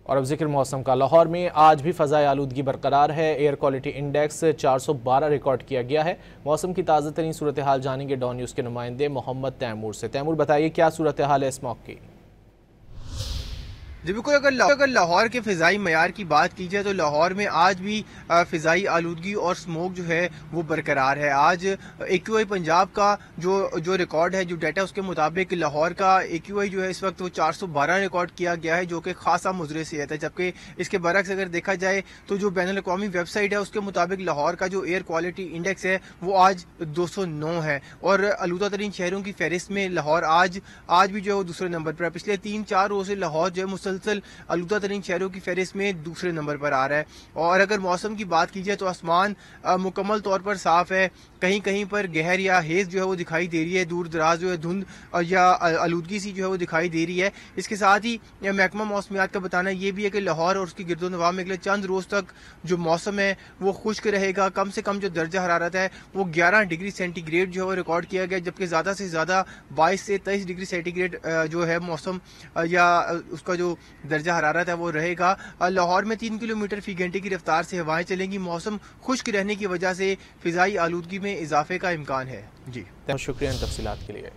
और अब जिक्र मौसम का। लाहौर में आज भी फ़ज़ाई आलूदगी बरकरार है। एयर क्वालिटी इंडेक्स 412 रिकॉर्ड किया गया है। मौसम की ताज़ा तरीन सूरत हाल जानेंगे डॉन न्यूज़ के नुमाइंदे मोहम्मद तैमूर से। तैमूर, बताइए क्या सूरत हाल है इस मौके की। जी बिल्कुल, अगर लाहौर के फ़िज़ाई मयार की बात की जाए तो लाहौर में आज भी फ़िज़ाई आलूदगी और स्मोक जो है वो बरकरार है। आज AQI पंजाब का जो रिकॉर्ड है, जो डाटा उसके मुताबिक लाहौर का AQI जो है इस वक्त वो 412 रिकॉर्ड किया गया है, जो कि खासा मुज़र सेहत है। जबकि इसके बरक्स अगर देखा जाए तो जो बैनुल अक़वामी वेबसाइट है उसके मुताबिक लाहौर का जो एयर क्वालिटी इंडेक्स है वो आज 209 है और आलूदा तरीन शहरों की फहरिस्त में लाहौर आज भी जो है वो दूसरे नंबर पर है। पिछले 3-4 रोज से लाहौर जो है मुसलसल आलूदा तरीन शहरों की फहरिस्त में दूसरे नंबर पर आ रहा है। और अगर मौसम की बात की जाए तो आसमान मुकम्मल तौर पर साफ है। कहीं कहीं पर गहर या हेज जो है वो दिखाई दे रही है, दूर दराज जो है धुंध या आलूदगी सी जो है वो दिखाई दे रही है। इसके साथ ही महकमा मौसमियात का बताना ये भी है कि लाहौर और उसकी गिरदोनवा में अगले चंद रोज तक जो मौसम है वो खुश्क रहेगा। कम से कम जो दर्जा हरारत है वो 11 डिग्री सेंटीग्रेड जो है वो रिकॉर्ड किया गया, जबकि ज़्यादा से ज़्यादा 22 से 23 डिग्री सेंटीग्रेड जो है मौसम या उसका जो दर्जा हरारत है वो रहेगा। लाहौर में 3 किलोमीटर फी घंटे की रफ्तार से हवाएं चलेंगी। मौसम खुश्क रहने की वजह से फिजाई आलूदगी में इजाफे का इम्कान है। जी शुक्रिया इन तफसीलात के लिए।